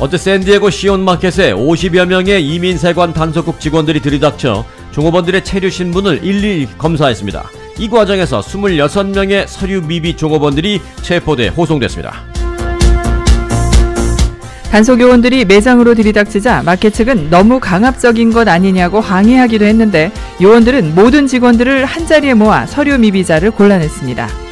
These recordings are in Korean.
어제 샌디에고 시온마켓에 50여 명의 이민세관 단속국 직원들이 들이닥쳐 종업원들의 체류 신분을 일일이 검사했습니다. 이 과정에서 26명의 서류 미비 종업원들이 체포돼 호송됐습니다. 단속 요원들이 매장으로 들이닥치자 마켓 측은 너무 강압적인 것 아니냐고 항의하기도 했는데 요원들은 모든 직원들을 한자리에 모아 서류 미비자를 골라냈습니다.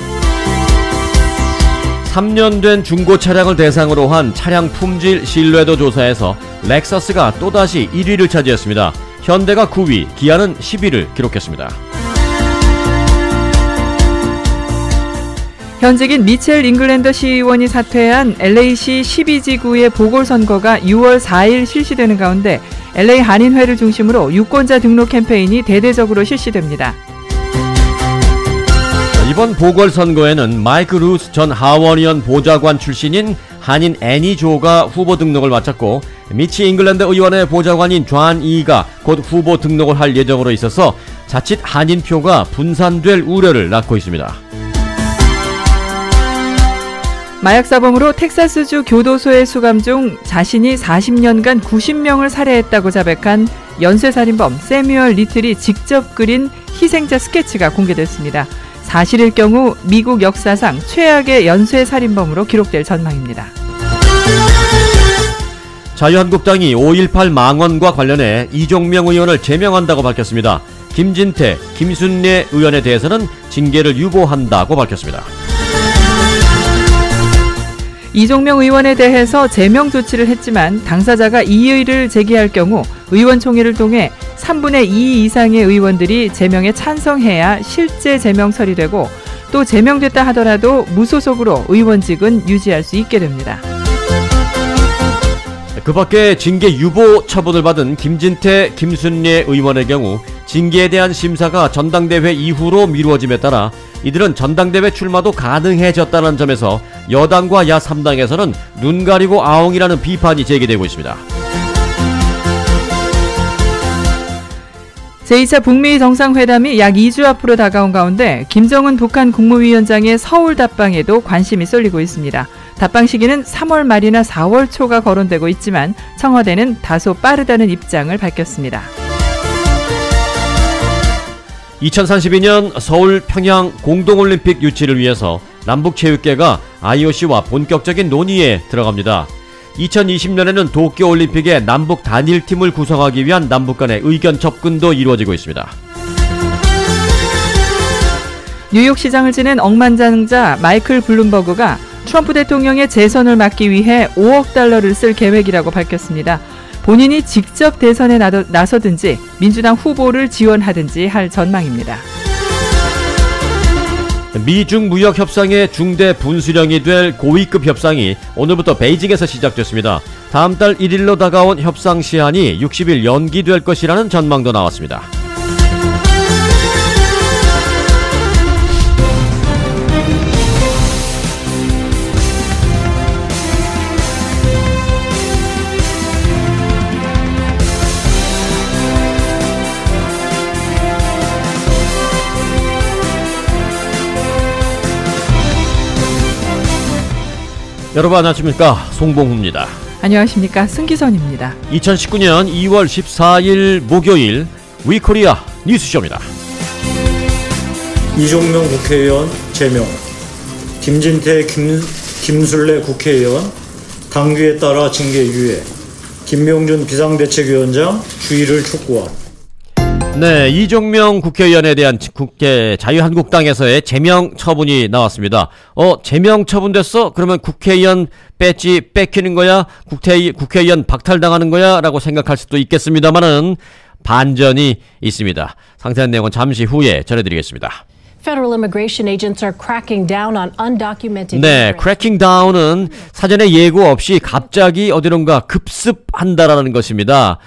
3년 된 중고 차량을 대상으로 한 차량 품질 신뢰도 조사에서 렉서스가 또다시 1위를 차지했습니다. 현대가 9위, 기아는 10위를 기록했습니다. 현직인 미첼 잉글랜더 시의원이 사퇴한 LA시 12지구의 보궐선거가 6월 4일 실시되는 가운데 LA 한인회를 중심으로 유권자 등록 캠페인이 대대적으로 실시됩니다. 이번 보궐선거에는 마이크 루스 전 하원의원 보좌관 출신인 한인 애니 조가 후보 등록을 마쳤고 미치 잉글랜드 의원의 보좌관인 존 이가 곧 후보 등록을 할 예정으로 있어서 자칫 한인표가 분산될 우려를 낳고 있습니다. 마약사범으로 텍사스주 교도소에 수감 중 자신이 40년간 90명을 살해했다고 자백한 연쇄살인범 세뮤얼 리틀이 직접 그린 희생자 스케치가 공개됐습니다. 사실일 경우 미국 역사상 최악의 연쇄살인범으로 기록될 전망입니다. 자유한국당이 5.18 망언과 관련해 이종명 의원을 제명한다고 밝혔습니다. 김진태, 김순례 의원에 대해서는 징계를 유보한다고 밝혔습니다. 이종명 의원에 대해서 제명 조치를 했지만 당사자가 이의를 제기할 경우 의원총회를 통해 3분의 2 이상의 의원들이 제명에 찬성해야 실제 제명 처리되고 또 제명됐다 하더라도 무소속으로 의원직은 유지할 수 있게 됩니다. 그 밖에 징계 유보 처분을 받은 김진태, 김순례 의원의 경우 징계에 대한 심사가 전당대회 이후로 미루어짐에 따라 이들은 전당대회 출마도 가능해졌다는 점에서 여당과 야3당에서는 눈 가리고 아웅이라는 비판이 제기되고 있습니다. 제2차 북미 정상회담이 약 2주 앞으로 다가온 가운데 김정은 북한 국무위원장의 서울 답방에도 관심이 쏠리고 있습니다. 답방 시기는 3월 말이나 4월 초가 거론되고 있지만 청와대는 다소 빠르다는 입장을 밝혔습니다. 2032년 서울 평양 공동올림픽 유치를 위해서 남북체육계가 IOC와 본격적인 논의에 들어갑니다. 2020년에는 도쿄올림픽의 남북 단일팀을 구성하기 위한 남북 간의 의견 접근도 이루어지고 있습니다. 뉴욕시장을 지낸 억만장자 마이클 블룸버그가 트럼프 대통령의 재선을 막기 위해 5억 달러를 쓸 계획이라고 밝혔습니다. 본인이 직접 대선에 나서든지 민주당 후보를 지원하든지 할 전망입니다. 미중 무역 협상의 중대 분수령이 될 고위급 협상이 오늘부터 베이징에서 시작됐습니다. 다음 달 1일로 다가온 협상 시한이 60일 연기될 것이라는 전망도 나왔습니다. 여러분 안녕하십니까, 송봉후입니다. 안녕하십니까, 승기선입니다. 2019년 2월 14일 목요일 위코리아 뉴스쇼입니다. 이종명 국회의원 제명, 김진태, 김순례 국회의원 당규에 따라 징계 유예, 김명준 비상대책위원장 주의를 촉구한. 네, 이종명 국회의원에 대한 국회 자유한국당에서의 제명 처분이 나왔습니다. 제명 처분됐어? 그러면 국회의원 배지 뺏기는 거야? 국회의원 박탈당하는 거야? 라고 생각할 수도 있겠습니다만은 반전이 있습니다. 상세한 내용은 잠시 후에 전해드리겠습니다. 네, 크래킹 다운은 사전에 예고 없이 갑자기 어디론가 급습한다라는 것입니다.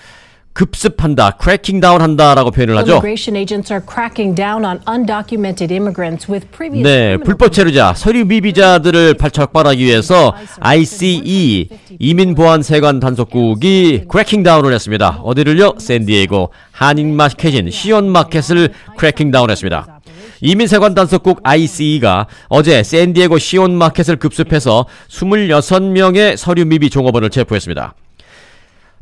급습한다, 크래킹 다운 한다라고 표현을 하죠. 네, 불법 체류자, 서류 미비자들을 적발하기 위해서 ICE, 이민보안세관 단속국이 크래킹 다운을 했습니다. 어디를요? 샌디에고 한인마켓인 시온마켓을 크래킹 다운했습니다. 이민세관 단속국 ICE가 어제 샌디에고 시온마켓을 급습해서 26명의 서류 미비 종업원을 체포했습니다.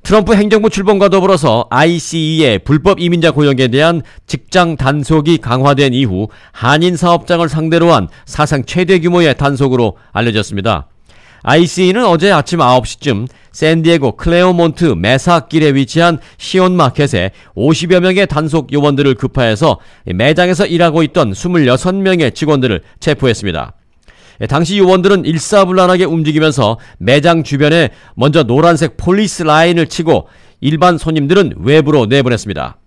트럼프 행정부 출범과 더불어서 ICE의 불법 이민자 고용에 대한 직장 단속이 강화된 이후 한인 사업장을 상대로 한 사상 최대 규모의 단속으로 알려졌습니다. ICE는 어제 아침 9시쯤 샌디에고 클레어몬트 메사길에 위치한 시온마켓에 50여 명의 단속 요원들을 급파해서 매장에서 일하고 있던 26명의 직원들을 체포했습니다. 당시 요원들은 일사불란하게 움직이면서 매장 주변에 먼저 노란색 폴리스 라인을 치고 일반 손님들은 외부로 내보냈습니다.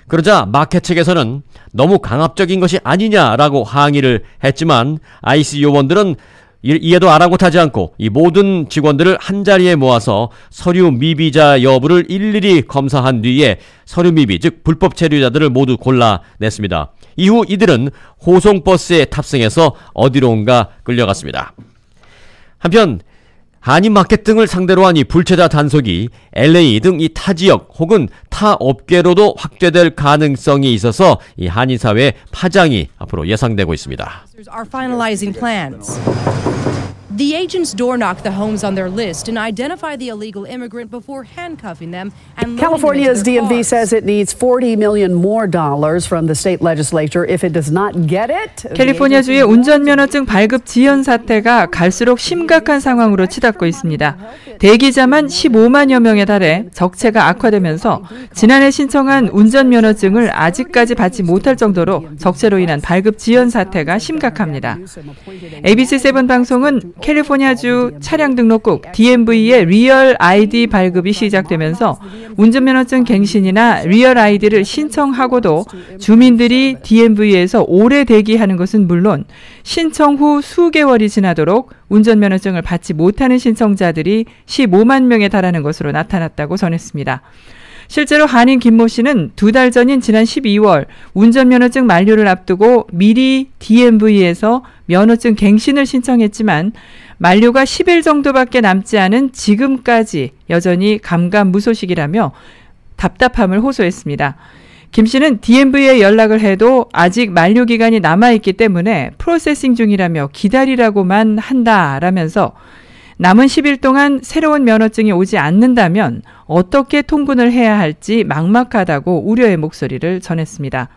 그러자 마켓 측에서는 너무 강압적인 것이 아니냐라고 항의를 했지만 ICE 요원들은 이에도 아랑곳하지 않고 이 모든 직원들을 한자리에 모아서 서류 미비자 여부를 일일이 검사한 뒤에 서류 미비, 즉 불법 체류자들을 모두 골라냈습니다. 이후 이들은 호송버스에 탑승해서 어디론가 끌려갔습니다. 한편 한인마켓 등을 상대로 한 이 불체자 단속이 LA 등 이 타 지역 혹은 타 업계로도 확대될 가능성이 있어서 이 한인사회의 파장이 앞으로 예상되고 있습니다. The agents door knock the homes on their list and identify the illegal immigrant before handcuffing them and California's DMV cars. says it needs $40 million more from the state legislature if it does not get it. 캘리포니아주의 운전면허증 발급 지연 사태가 갈수록 심각한 상황으로 치닫고 있습니다. 대기자만 15만여 명에 달해 적체가 악화되면서 지난해 신청한 운전면허증을 아직까지 받지 못할 정도로 적체로 인한 발급 지연 사태가 심각합니다. ABC7 방송은 캘리포니아주 차량 등록국 DMV의 리얼 아이디 발급이 시작되면서 운전면허증 갱신이나 리얼 아이디를 신청하고도 주민들이 DMV에서 오래 대기하는 것은 물론 신청 후 수개월이 지나도록 운전면허증을 받지 못하는 신청자들이 15만 명에 달하는 것으로 나타났다고 전했습니다. 실제로 한인 김모 씨는 2달 전인 지난 12월 운전면허증 만료를 앞두고 미리 DMV에서 면허증 갱신을 신청했지만 만료가 10일 정도밖에 남지 않은 지금까지 여전히 감감무소식이라며 답답함을 호소했습니다. 김 씨는 DMV에 연락을 해도 아직 만료 기간이 남아있기 때문에 프로세싱 중이라며 기다리라고만 한다라면서 남은 10일 동안 새로운 면허증이 오지 않는다면 어떻게 통분을 해야 할지 막막하다고 우려의 목소리를 전했습니다.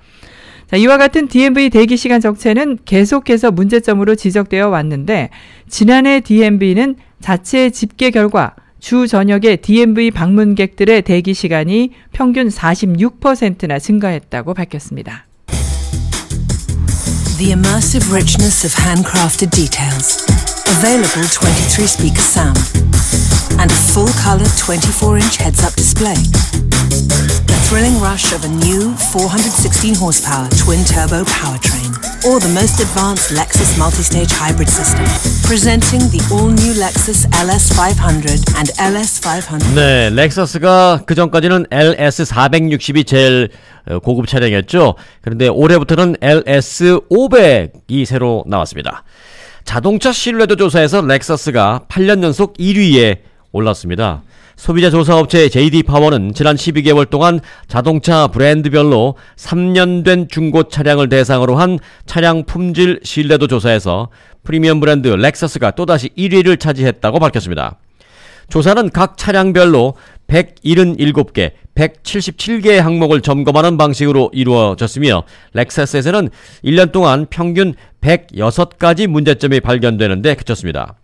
자, 이와 같은 DMV 대기시간 적체는 계속해서 문제점으로 지적되어 왔는데 지난해 DMV는 자체 집계 결과 주 저녁에 DMV 방문객들의 대기시간이 평균 46%나 증가했다고 밝혔습니다. The immersive richness of handcrafted details. Available 23-speaker sound and a full-color 24-inch heads-up display. The thrilling rush of a new 416 horsepower twin-turbo powertrain or the most advanced Lexus multi-stage hybrid system. Presenting the all-new Lexus LS500 and LS500. 네, 렉서스가 그전까지는 LS460이 제일 고급 차량이었죠. 그런데 올해부터는 LS500이 새로 나왔습니다. 자동차 신뢰도 조사에서 렉서스가 8년 연속 1위에 올랐습니다. 소비자 조사 업체 JD 파워는 지난 12개월 동안 자동차 브랜드별로 3년 된 중고 차량을 대상으로 한 차량 품질 신뢰도 조사에서 프리미엄 브랜드 렉서스가 또다시 1위를 차지했다고 밝혔습니다. 조사는 각 차량별로 177개, 177개의 항목을 점검하는 방식으로 이루어졌으며 렉서스에서는 1년 동안 평균 106가지 문제점이 발견되는데 그쳤습니다.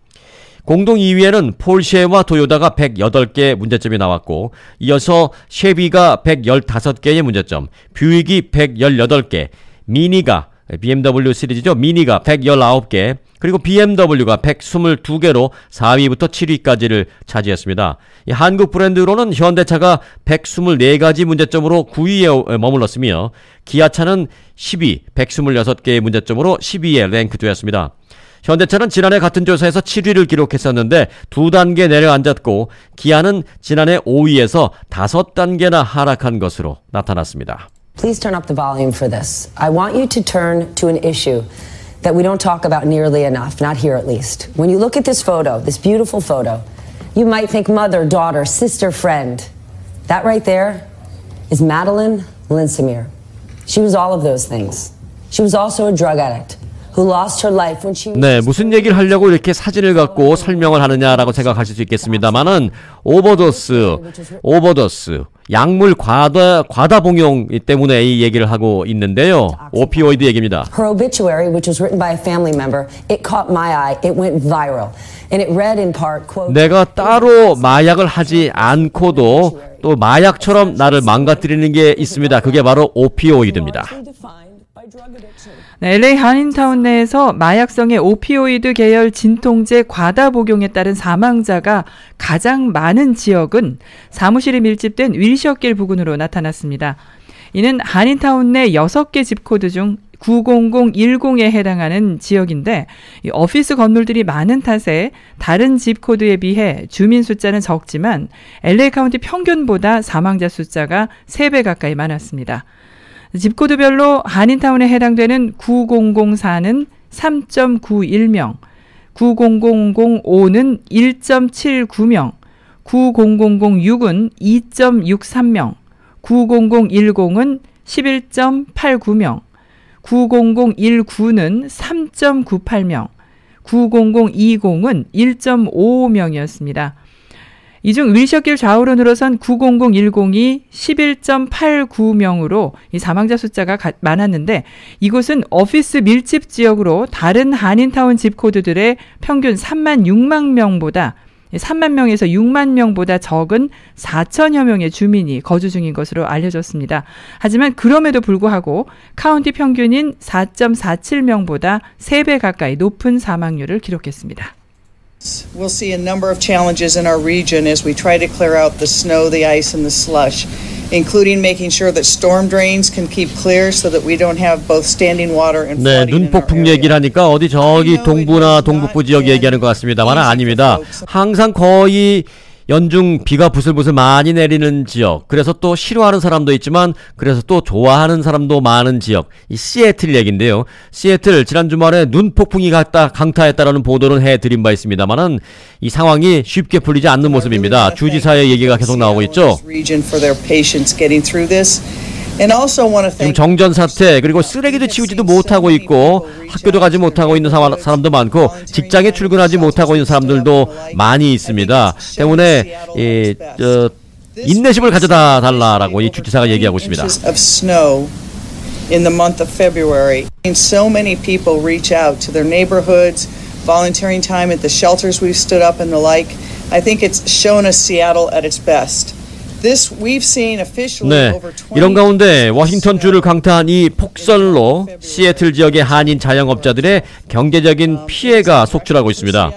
공동 2위에는 폴쉐와 도요타가 108개의 문제점이 나왔고 이어서 쉐비가 115개의 문제점, 뷰익이 118개, 미니가 BMW 시리즈죠. 미니가 119개, 그리고 BMW가 122개로 4위부터 7위까지를 차지했습니다. 이 한국 브랜드로는 현대차가 124가지 문제점으로 9위에 머물렀으며 기아차는 10위, 126개의 문제점으로 10위에 랭크되었습니다. 현대차는 지난해 같은 조사에서 7위를 기록했었는데 2단계 내려앉았고 기아는 지난해 5위에서 5단계나 하락한 것으로 나타났습니다. Please turn up the volume for this. I want you to turn to an issue that we don't talk about nearly enough, not here at least. When you look at this photo, this beautiful photo, you might think mother, daughter, sister, friend. That right there is Madeline Linsemeer. She was all of those things. She was also a drug addict who lost her life when she was 네, 무슨 얘기를 하려고 이렇게 사진을 갖고 설명을 하느냐라고 생각하실 수 있겠습니다만은 오버도스, 약물 과다 복용 때문에 이 얘기를 하고 있는데요. 오피오이드 얘기입니다. Her obituary, which was written by a family member, it caught my eye. It went viral. And it read in part, quote, 내가 따로 마약을 하지 않고도 또 마약처럼 나를 망가뜨리는 게 있습니다. 그게 바로 오피오이드입니다. 네, LA 한인타운 내에서 마약성의 오피오이드 계열 진통제 과다 복용에 따른 사망자가 가장 많은 지역은 사무실이 밀집된 윌셔길 부근으로 나타났습니다. 이는 한인타운 내 6개 집코드 중 90010에 해당하는 지역인데 이 오피스 건물들이 많은 탓에 다른 집코드에 비해 주민 숫자는 적지만 LA 카운티 평균보다 사망자 숫자가 3배 가까이 많았습니다. 집코드별로 한인타운에 해당되는 9004는 3.91명, 90005는 1.79명, 90006은 2.63명, 90010은 11.89명, 90019는 3.98명, 90020은 1.55명이었습니다. 이 중 윌셔길 좌우로 늘어선 90010이 11.89명으로 이 사망자 숫자가 많았는데 이곳은 오피스 밀집 지역으로 다른 한인타운 집코드들의 평균 3만 6만 명에서 6만 명보다 적은 4천여 명의 주민이 거주 중인 것으로 알려졌습니다. 하지만 그럼에도 불구하고 카운티 평균인 4.47명보다 3배 가까이 높은 사망률을 기록했습니다. We'll see a number of challenges in our region as we try to clear out the snow, the ice, and the slush, including making sure that storm drains can keep clear so that we don't have both standing water and 네, flooding in our 눈폭풍 area. 얘기를 하니까 어디 저기 동부나 동북부 지역 얘기하는 것 같습니다만 아닙니다. 항상 거의 연중 비가 부슬부슬 많이 내리는 지역, 그래서 또 싫어하는 사람도 있지만 그래서 또 좋아하는 사람도 많은 지역, 이 시애틀 얘기인데요. 시애틀 지난 주말에 눈폭풍이 강타했다라는 보도를 해드린 바 있습니다만은 이 상황이 쉽게 풀리지 않는 모습입니다. 주지사의 얘기가 계속 나오고 있죠. 지금 정전 사태, 그리고 쓰레기도 치우지도 못하고 있고 학교도 가지 못하고 있는 사람도 많고 직장에 출근하지 못하고 있는 사람들도 많이 있습니다. 때문에 인내심을 가져다 달라라고 이 주지사가 얘기하고 있습니다. In the month of February, so many people reach out to their neighborhoods, volunteering time at the shelters we've stood up and the like. I think it's shown us Seattle at its best. 네, 이런 가운데 워싱턴주를 강타한 이 폭설로 시애틀 지역의 한인 자영업자들의 경제적인 피해가 속출하고 있습니다.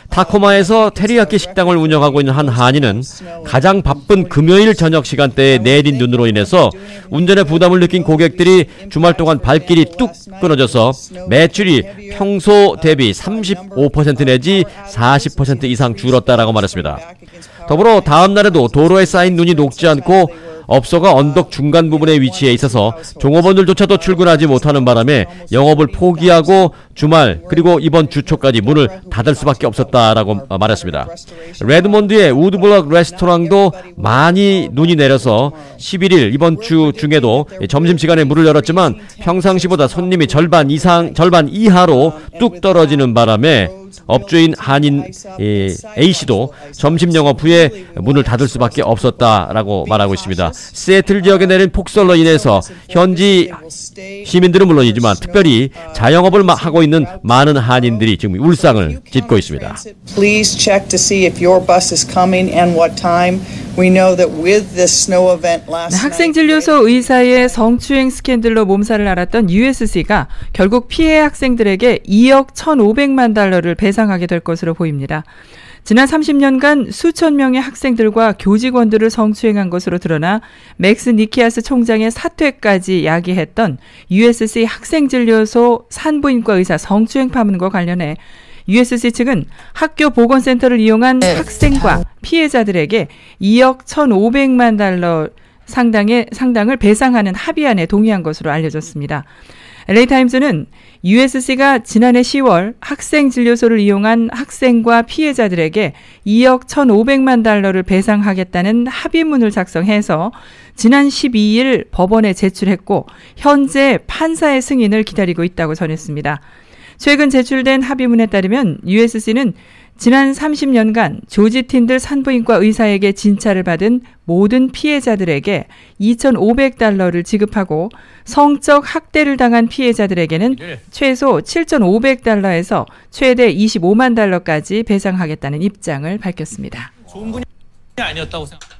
타코마에서 테리야끼 식당을 운영하고 있는 한 한인은 가장 바쁜 금요일 저녁 시간대에 내린 눈으로 인해서 운전에 부담을 느낀 고객들이 주말 동안 발길이 뚝 끊어져서 매출이 평소 대비 35% 내지 40% 이상 줄었다라고 말했습니다. 더불어 다음 날에도 도로에 쌓인 눈이 녹지 않고 업소가 언덕 중간 부분에 위치해 있어서 종업원들조차도 출근하지 못하는 바람에 영업을 포기하고 주말 그리고 이번 주 초까지 문을 닫을 수밖에 없었다라고 말했습니다. 레드몬드의 우드블럭 레스토랑도 많이 눈이 내려서 11일 이번 주 중에도 점심시간에 문을 열었지만 평상시보다 손님이 절반 이하로 뚝 떨어지는 바람에 업주인 한인 A씨도 점심 영업 후에 문을 닫을 수밖에 없었다라고 말하고 있습니다. 시애틀 지역에 내린 폭설로 인해서 현지 시민들은 물론이지만 특별히 자영업을 하고 있는 많은 한인들이 지금 울상을 짓고 있습니다. Please check to see if your bus is coming and what time. We know that with this snow event last night. 학생진료소 의사의 성추행 스캔들로 몸살을 앓았던 USC가 결국 피해 학생들에게 2억 1,500만 달러를 배상하게 될 것으로 보입니다. 지난 30년간 수천 명의 학생들과 교직원들을 성추행한 것으로 드러나 맥스 니키아스 총장의 사퇴까지 야기했던 USC 학생진료소 산부인과 의사 성추행 파문과 관련해 USC 측은 학교 보건센터를 이용한 학생과 피해자들에게 2억 1,500만 달러 상당을 배상하는 합의안에 동의한 것으로 알려졌습니다. LA타임스는 USC가 지난해 10월 학생 진료소를 이용한 학생과 피해자들에게 2억 1,500만 달러를 배상하겠다는 합의문을 작성해서 지난 12일 법원에 제출했고 현재 판사의 승인을 기다리고 있다고 전했습니다. 최근 제출된 합의문에 따르면 USC는 지난 30년간 조지 틴들 산부인과 의사에게 진찰을 받은 모든 피해자들에게 2,500달러를 지급하고 성적 학대를 당한 피해자들에게는 최소 7,500달러에서 최대 25만 달러까지 배상하겠다는 입장을 밝혔습니다. 좋은 분이 아니었다고 생각합니다.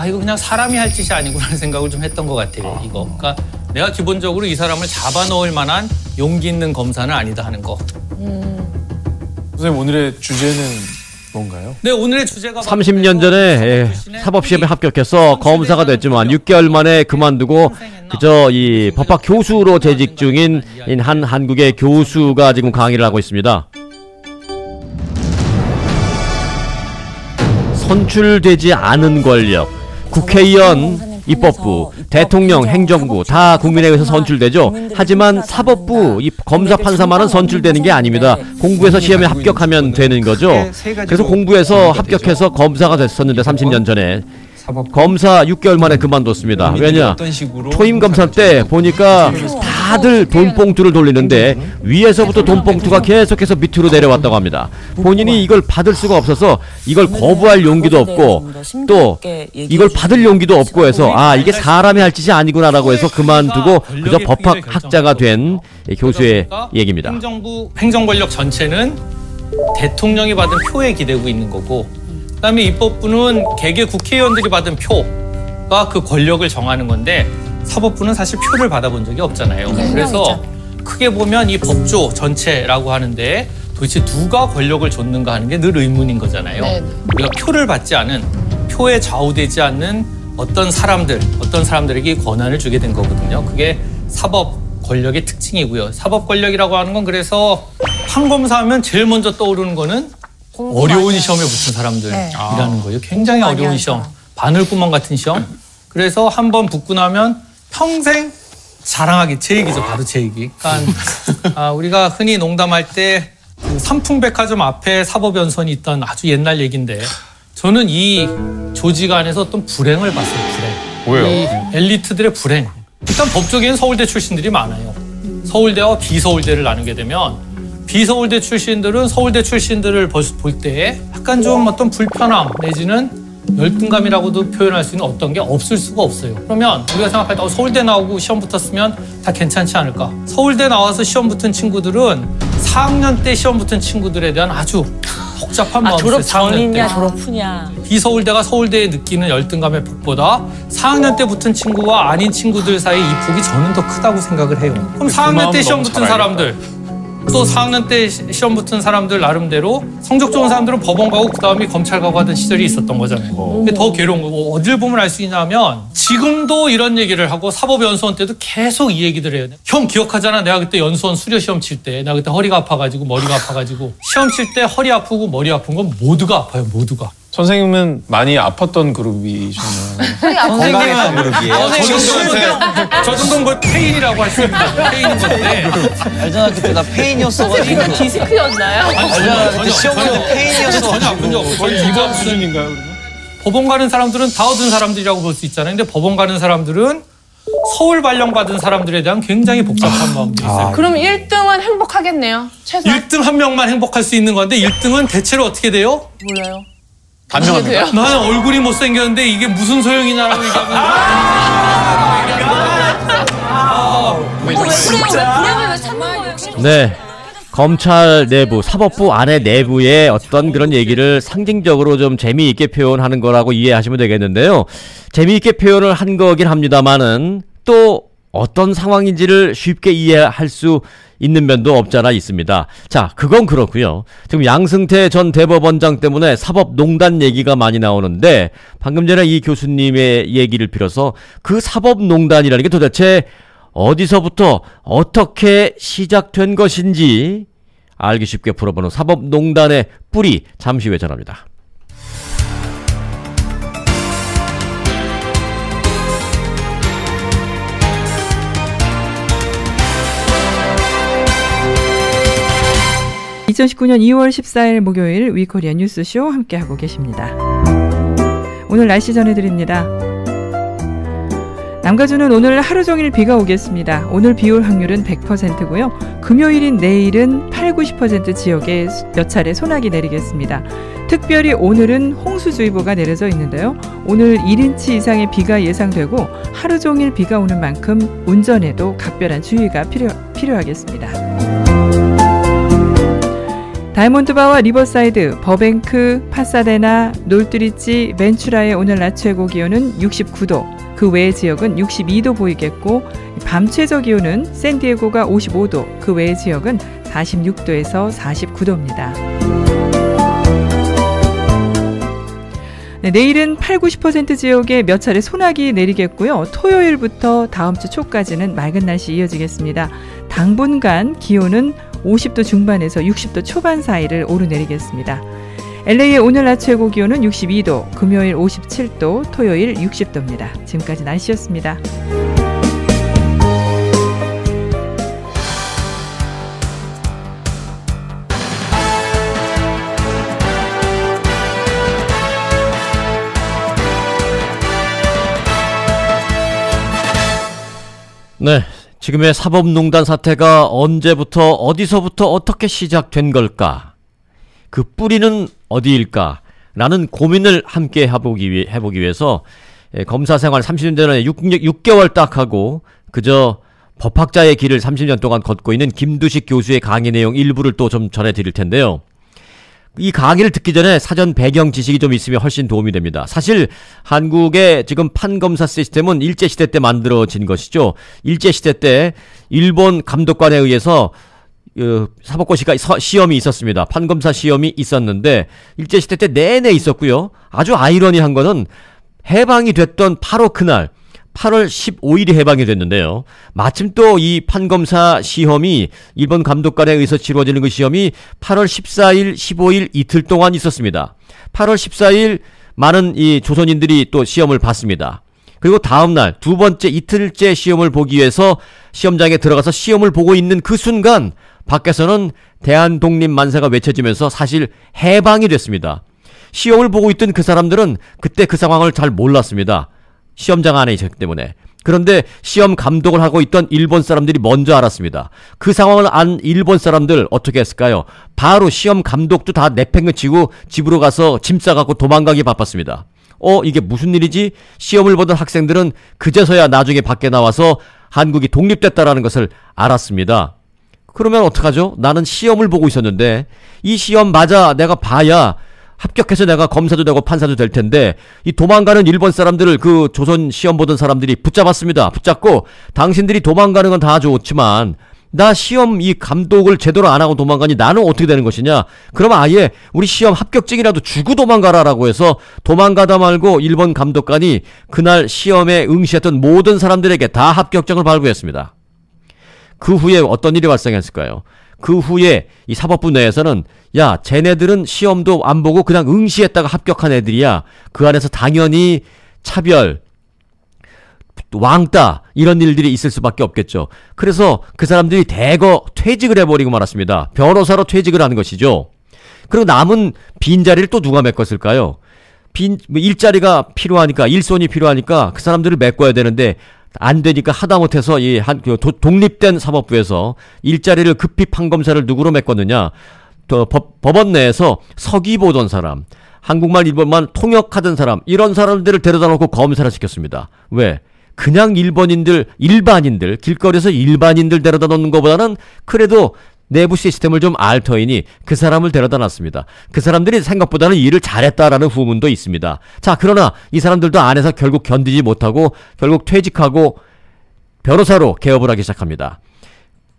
이거 그냥 사람이 할 짓이 아니구나라는 생각을 좀 했던 것 같아요. 이거. 그러니까 내가 기본적으로 이 사람을 잡아넣을 만한 용기 있는 검사는 아니다 하는 거. 선생님 오늘의 주제는 뭔가요? 네, 오늘의 주제가 30년 전에 사법시험에 합격해서 검사가 됐지만 6개월 만에 그만두고 그저 이 법학 교수로 재직 중인 한 한국의 교수가 지금 강의를 하고 있습니다. 선출되지 않은 권력, 국회의원, 입법부, 대통령, 행정부 다 국민에 의해서 선출되죠. 하지만 사법부, 이 검사, 판사만은 선출되는 게 아닙니다. 공부해서 시험에 합격하면 되는 거죠. 그래서 공부해서 합격해서 검사가 됐었는데 30년 전에 검사 6개월 만에 그만뒀습니다. 왜냐? 초임 검사 때 보니까 다들 돈봉투를 돌리는데 위에서부터 돈봉투가 계속해서 밑으로 내려왔다고 합니다. 본인이 이걸 받을 수가 없어서 이걸 거부할 용기도 없고 또 이걸 받을 용기도 없고 해서 이게 사람이 할 짓이 아니구나라고 해서 그만두고 그저 법학학자가 된 교수의 얘기입니다. 행정권력 전체는 대통령이 받은 표에 기대고 있는 거고 그다음에 입법부는 개개 국회의원들이 받은 표가 그 권력을 정하는 건데 사법부는 사실 표를 받아본 적이 없잖아요. 그래서 크게 보면 이 법조 전체라고 하는데 도대체 누가 권력을 줬는가 하는 게 늘 의문인 거잖아요. 우리가 표를 받지 않은, 표에 좌우되지 않는 어떤 사람들에게 권한을 주게 된 거거든요. 그게 사법 권력의 특징이고요. 사법 권력이라고 하는 건 그래서 판검사하면 제일 먼저 떠오르는 거는 어려운 시험에 붙은 사람들이라는 거예요. 굉장히 어려운 시험, 바늘구멍 같은 시험. 그래서 한 번 붙고 나면 평생 자랑하기, 제 얘기죠. 바로 제 얘기. 그러니까 우리가 흔히 농담할 때 그 삼풍백화점 앞에 사법연수원이 있던 아주 옛날 얘기인데 저는 이 조직 안에서 어떤 불행을 봤어요. 불행. 왜요? 이 엘리트들의 불행. 일단 법조계는 서울대 출신들이 많아요. 서울대와 비서울대를 나누게 되면 비서울대 출신들은 서울대 출신들을 볼 때 약간 좀 어떤 불편함 내지는 열등감이라고도 표현할 수 있는 어떤 게 없을 수가 없어요. 그러면 우리가 생각할 때 서울대 나오고 시험 붙었으면 다 괜찮지 않을까? 서울대 나와서 시험 붙은 친구들은 4학년 때 시험 붙은 친구들에 대한 아주 복잡한 마음이 있어요. 졸업 전이냐 졸업 후냐. 비서울대가 서울대에 느끼는 열등감의 폭보다 4학년 때 붙은 친구와 아닌 친구들 사이 이 폭이 저는 더 크다고 생각을 해요. 그럼 4학년 때 시험 붙은 사람들 또 4학년 때 시험 붙은 사람들 나름대로 성적 좋은 사람들은 법원 가고 그 다음에 검찰 가고 하던 시절이 있었던 거잖아요. 근데 더 괴로운 거 어딜 보면 알 수 있냐면 지금도 이런 얘기를 하고 사법연수원 때도 계속 이 얘기들 해요. 형 기억하잖아. 내가 그때 연수원 수료 시험 칠 때 내가 그때 허리가 아파가지고 머리가 아파가지고 시험 칠 때 허리 아프고 머리 아픈 건 모두가 아파요. 모두가. 선생님은 많이 아팠던 그룹이셨나요? 건강했던 그룹이에요. 저 정도는 걸 페인이라고 할 수 있는데 페인인 건데 알잖아 그때 나 페인이었어가지고. 디스크였나요? 알잖아 그때 시험 볼 때 페인이었어. 전혀 아픈 적 없어요. 거의 이번 수준인가요? 그러면? 법원 가는 사람들은 다 얻은 사람들이라고 볼 수 있잖아요. 근데 법원 가는 사람들은 서울 발령받은 사람들에 대한 굉장히 복잡한 마음들이 있어요. 그럼 1등은 행복하겠네요. 최소 1등 한 명만 행복할 수 있는 건데 1등은 대체로 어떻게 돼요? 몰라요. 단명합니다. 나는 얼굴이 못생겼는데 이게 무슨 소용이냐라고 얘기하면 네. 검찰 내부, 사법부 안에 내부의 어떤 그런 얘기를 상징적으로 좀 재미있게 표현하는 거라고 이해하시면 되겠는데요. 재미있게 표현을 한 거긴 합니다만은 또 어떤 상황인지를 쉽게 이해할 수 있는 면도 없잖아 있습니다. 자, 그건 그렇고요. 지금 양승태 전 대법원장 때문에 사법농단 얘기가 많이 나오는데 방금 전에 이 교수님의 얘기를 빌어서 그 사법농단이라는 게 도대체 어디서부터 어떻게 시작된 것인지 알기 쉽게 풀어보는 사법농단의 뿌리, 잠시 후에 전합니다. (2019년 2월 14일) 목요일 위코리아 뉴스쇼 함께하고 계십니다. 오늘 날씨 전해드립니다. 남가주는 오늘 하루 종일 비가 오겠습니다. 오늘 비 올 확률은 100%고요. 금요일인 내일은 80~90% 지역에 몇 차례 소나기 내리겠습니다. 특별히 오늘은 홍수주의보가 내려져 있는데요. 오늘 1인치 이상의 비가 예상되고 하루 종일 비가 오는 만큼 운전에도 각별한 주의가 필요하겠습니다. 다이몬드바와 리버사이드, 버뱅크, 파사데나, 놀뚜리지, 벤츄라의 오늘 낮 최고 기온은 69도, 그 외의 지역은 62도 보이겠고 밤 최저 기온은 샌디에고가 55도, 그 외의 지역은 46도에서 49도입니다. 네, 내일은 80~90% 지역에 몇 차례 소나기 내리겠고요. 토요일부터 다음 주 초까지는 맑은 날씨 이어지겠습니다. 당분간 기온은 50도 중반에서 60도 초반 사이를 오르내리겠습니다. LA의 오늘 낮 최고 기온은 62도, 금요일 57도, 토요일 60도입니다. 지금까지 날씨였습니다. 네, 지금의 사법농단 사태가 언제부터 어디서부터 어떻게 시작된 걸까? 그 뿌리는 어디일까? 라는 고민을 함께 해보기 위해서 검사 생활 30년 전에 6개월 딱 하고 그저 법학자의 길을 30년 동안 걷고 있는 김두식 교수의 강의 내용 일부를 또 좀 전해드릴 텐데요. 이 강의를 듣기 전에 사전 배경 지식이 좀 있으면 훨씬 도움이 됩니다. 사실 한국의 지금 판검사 시스템은 일제시대 때 만들어진 것이죠. 일제시대 때 일본 감독관에 의해서 사법고시가 시험이 있었습니다. 판검사 시험이 있었는데 일제시대 때 내내 있었고요. 아주 아이러니한 거는 해방이 됐던 바로 그날 8월 15일이 해방이 됐는데요. 마침 또 이 판검사 시험이 일본 감독관에 의해서 치러지는 그 시험이 8월 14일, 15일 이틀 동안 있었습니다. 8월 14일 많은 이 조선인들이 또 시험을 봤습니다. 그리고 다음날 두 번째 이틀째 시험을 보기 위해서 시험장에 들어가서 시험을 보고 있는 그 순간 밖에서는 대한독립 만세가 외쳐지면서 사실 해방이 됐습니다. 시험을 보고 있던 그 사람들은 그때 그 상황을 잘 몰랐습니다. 시험장 안에 있었기 때문에. 그런데 시험 감독을 하고 있던 일본 사람들이 먼저 알았습니다. 그 상황을 안 일본 사람들 어떻게 했을까요? 바로 시험 감독도 다 내팽개치고 집으로 가서 짐 싸갖고 도망가기 바빴습니다. 이게 무슨 일이지? 시험을 보던 학생들은 그제서야 나중에 밖에 나와서 한국이 독립됐다라는 것을 알았습니다. 그러면 어떡하죠? 나는 시험을 보고 있었는데 이 시험 맞아 내가 봐야 합격해서 내가 검사도 되고 판사도 될 텐데 이 도망가는 일본 사람들을 그 조선 시험 보던 사람들이 붙잡았습니다. 붙잡고 당신들이 도망가는 건 다 좋지만 나 시험 이 감독을 제대로 안 하고 도망가니 나는 어떻게 되는 것이냐? 그러면 아예 우리 시험 합격증이라도 주고 도망가라라고 해서 도망가다 말고 일본 감독관이 그날 시험에 응시했던 모든 사람들에게 다 합격증을 발부했습니다. 그 후에 어떤 일이 발생했을까요? 그 후에 이 사법부 내에서는 야, 쟤네들은 시험도 안 보고 그냥 응시했다가 합격한 애들이야. 그 안에서 당연히 차별, 왕따 이런 일들이 있을 수밖에 없겠죠. 그래서 그 사람들이 대거 퇴직을 해버리고 말았습니다. 변호사로 퇴직을 하는 것이죠. 그리고 남은 빈자리를 또 누가 메꿨을까요? 일자리가 필요하니까, 일손이 필요하니까 그 사람들을 메꿔야 되는데 안 되니까 하다못해서 독립된 사법부에서 일자리를 급히 판검사를 누구로 메꿨느냐? 법원 내에서 서기 보던 사람, 한국말 일본말 통역하던 사람, 이런 사람들을 데려다 놓고 검사를 시켰습니다. 왜? 그냥 일반인들 길거리에서 일반인들 데려다 놓는 것보다는 그래도 내부 시스템을 좀 알 터이니 그 사람을 데려다 놨습니다. 그 사람들이 생각보다는 일을 잘했다라는 후문도 있습니다. 자, 그러나 이 사람들도 안에서 결국 견디지 못하고 결국 퇴직하고 변호사로 개업을 하기 시작합니다.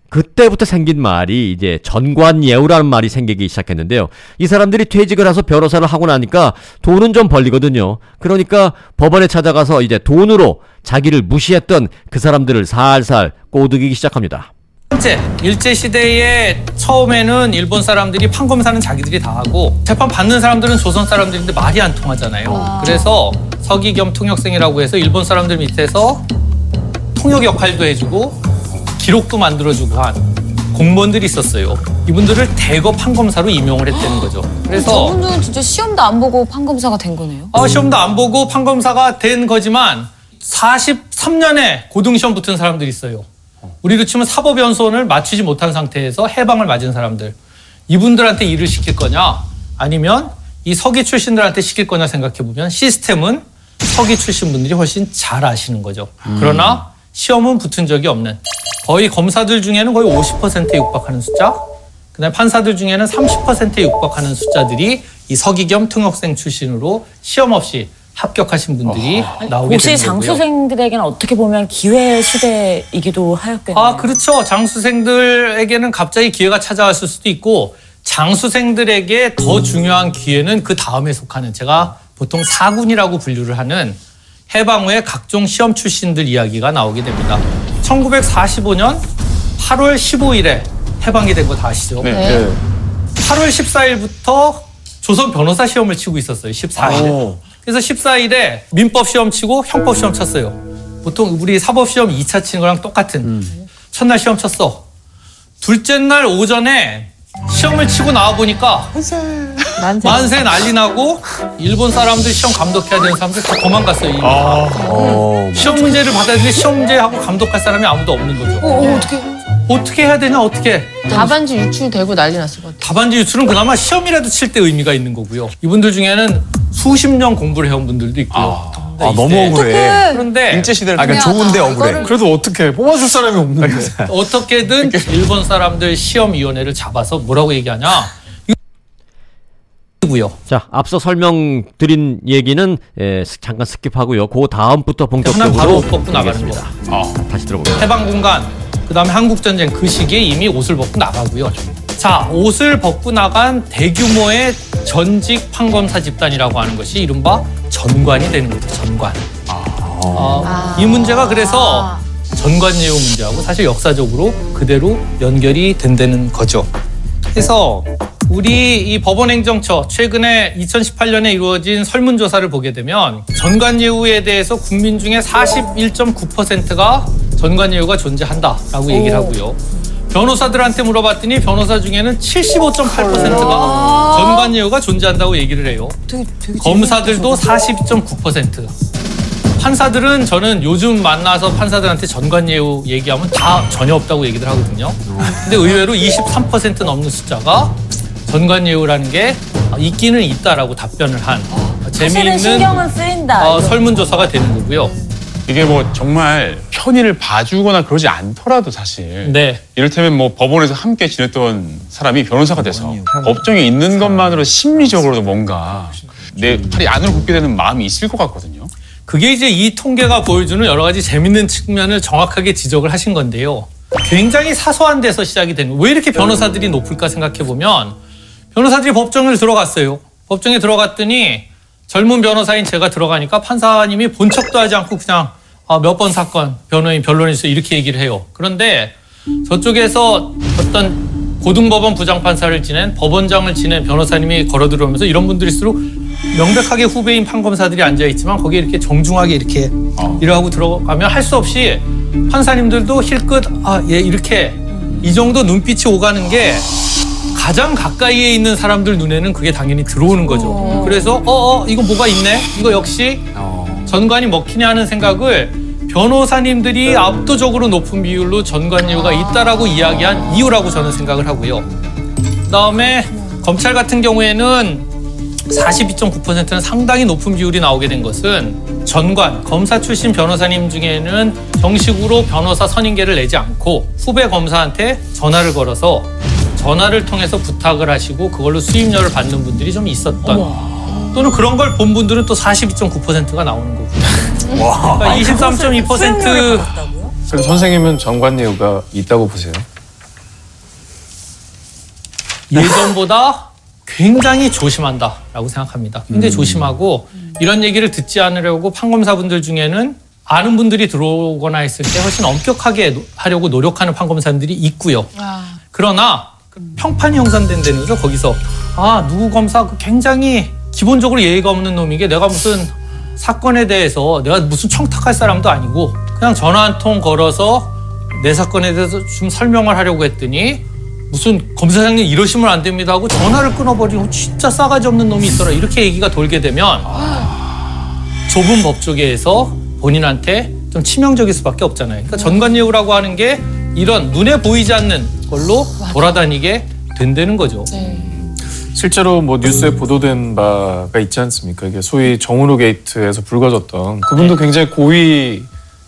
그때부터 생긴 말이 이제 전관예우라는 말이 생기기 시작했는데요. 이 사람들이 퇴직을 해서 변호사를 하고 나니까 돈은 좀 벌리거든요. 그러니까 법원에 찾아가서 이제 돈으로 자기를 무시했던 그 사람들을 살살 꼬드기기 시작합니다. 번째, 일제시대에 처음에는 일본 사람들이 판검사는 자기들이 다 하고 재판 받는 사람들은 조선 사람들인데 말이 안 통하잖아요. 그래서 서기 겸 통역생이라고 해서 일본 사람들 밑에서 통역 역할도 해주고 기록도 만들어주고 한 공무원들이 있었어요. 이분들을 대거 판검사로 임용을 했다는 거죠. 그래서 저분들은 진짜 시험도 안 보고 판검사가 된 거네요. 시험도 안 보고 판검사가 된 거지만 43년에 고등시험 붙은 사람들이 있어요. 우리로 치면 사법연수원을 마치지 못한 상태에서 해방을 맞은 사람들. 이분들한테 일을 시킬 거냐 아니면 이 서기 출신들한테 시킬 거냐 생각해보면 시스템은 서기 출신 분들이 훨씬 잘 아시는 거죠. 그러나 시험은 붙은 적이 없는 거의 검사들 중에는 거의 50%에 육박하는 숫자, 그다음에 판사들 중에는 30%에 육박하는 숫자들이 이 서기 겸 통역생 출신으로 시험 없이 합격하신 분들이 나오게 되는 거고요. 고시 장수생들에게는 어떻게 보면 기회 시대이기도 하였겠네요. 그렇죠. 장수생들에게는 갑자기 기회가 찾아왔을 수도 있고 장수생들에게 더 중요한 기회는 그 다음에 속하는 제가 보통 사군이라고 분류를 하는 해방 후에 각종 시험 출신들 이야기가 나오게 됩니다. 1945년 8월 15일에 해방이 된 거 다 아시죠? 네. 8월 14일부터 조선 변호사 시험을 치고 있었어요. 14일에. 그래서 14일에 민법 시험 치고 형법 시험 쳤어요. 보통 우리 사법 시험 2차 치는 거랑 똑같은. 첫날 시험 쳤어. 둘째 날 오전에 시험을 치고 나와보니까 만세 난리 나고 일본 사람들 시험 감독해야 되는 사람들 다 도망갔어요. 이미. 시험 문제를 받아야 되는데 시험 문제하고 감독할 사람이 아무도 없는 거죠. 어떻게 해야 되냐 어떻게. 답안지 유출되고 난리 났을 것 같아요. 답안지 유출은 그나마 시험이라도 칠 때 의미가 있는 거고요. 이분들 중에는 수십 년 공부를 해온 분들도 있고요. 너무 억울해. 그런데 일제시대를 그러니까 좋은데 억울해. 그래도 어떻게 뽑아줄 사람이 없는데. 어떻게든 일본 사람들 시험위원회를 잡아서 뭐라고 얘기하냐. 자, 앞서 설명드린 얘기는 잠깐 스킵하고요. 그 다음부터 본격적으로 바로 옷 벗고 나가십니다. 다시 들어보겠습니다. 해방공간, 그 다음에 한국전쟁 그 시기에 이미 옷을 벗고 나가고요. 자, 옷을 벗고 나간 대규모의 전직 판검사 집단이라고 하는 것이 이른바 전관이 되는 거죠. 전관. 이 문제가 그래서 전관예우 문제하고 사실 역사적으로 그대로 연결이 된다는 거죠. 그래서 우리 이 법원행정처 최근에 2018년에 이루어진 설문조사를 보게 되면 전관예우에 대해서 국민 중에 41.9%가 전관예우가 존재한다라고 얘기를 하고요. 변호사들한테 물어봤더니 변호사 중에는 75.8%가 전관예우가 존재한다고 얘기를 해요. 검사들도 42.9%. 판사들은 저는 요즘 만나서 판사들한테 전관예우 얘기하면 다 전혀 없다고 얘기를 하거든요. 근데 의외로 23% 넘는 숫자가 전관예우라는 게 있기는 있다라고 답변을 한 재미있는 신경은 쓰인다. 설문조사가 되는 거고요. 이게 뭐 정말 편의를 봐주거나 그러지 않더라도 사실 이를테면 뭐 법원에서 함께 지냈던 사람이 변호사가 돼서 법정에 있는 것만으로 심리적으로도 뭔가 내 팔이 안으로 굽게 되는 마음이 있을 것 같거든요. 그게 이제 이 통계가 보여주는 여러 가지 재밌는 측면을 정확하게 지적을 하신 건데요. 굉장히 사소한 데서 시작이 되는, 왜 이렇게 변호사들이 높을까 생각해보면 변호사들이 법정을 들어갔어요. 법정에 들어갔더니 젊은 변호사인 제가 들어가니까 판사님이 본 척도 하지 않고 그냥 몇 번 사건, 변론에서 이렇게 얘기를 해요. 그런데 저쪽에서 어떤 고등법원 부장판사를 지낸 법원장을 지낸 변호사님이 걸어 들어오면서 이런 분들일수록 명백하게 후배인 판검사들이 앉아있지만 거기에 이렇게 정중하게 이렇게 일하고 들어가면 할 수 없이 판사님들도 힐끗 예 이렇게 이 정도 눈빛이 오가는 게 가장 가까이에 있는 사람들 눈에는 그게 당연히 들어오는 거죠. 그래서 이거 뭐가 있네? 이거 역시 전관이 먹히냐 하는 생각을 변호사님들이 압도적으로 높은 비율로 전관예우가 있다라고 이야기한 이유라고 저는 생각을 하고요. 그다음에 검찰 같은 경우에는 42.9%는 상당히 높은 비율이 나오게 된 것은 전관, 검사 출신 변호사님 중에는 정식으로 변호사 선임계를 내지 않고 후배 검사한테 전화를 걸어서 전화를 통해서 부탁을 하시고 그걸로 수임료를 받는 분들이 좀 있었던, 또는 그런 걸 본 분들은 또 42.9%가 나오는 거고요. 그러니까 23.2% 그럼 선생님은 정관예우가 있다고 보세요? 예전보다 굉장히 조심한다라고 생각합니다. 굉장히 조심하고 이런 얘기를 듣지 않으려고 판검사분들 중에는 아는 분들이 들어오거나 했을 때 훨씬 엄격하게 하려고 노력하는 판검사님들이 있고요. 그러나 평판이 형성된 데는 거죠. 거기서 누구 검사 굉장히 기본적으로 예의가 없는 놈이게 내가 무슨 사건에 대해서 내가 무슨 청탁할 사람도 아니고 그냥 전화 한 통 걸어서 내 사건에 대해서 좀 설명을 하려고 했더니 무슨 검사장님 이러시면 안 됩니다 하고 전화를 끊어버리고 진짜 싸가지 없는 놈이 있더라 이렇게 얘기가 돌게 되면 좁은 법조계에서 본인한테 좀 치명적일 수밖에 없잖아요. 그러니까 전관예우라고 하는 게 이런 눈에 보이지 않는 걸로 돌아다니게 된다는 거죠. 실제로 뭐 뉴스에 보도된 바가 있지 않습니까? 이게 소위 정은호 게이트에서 불거졌던 그분도 굉장히 고위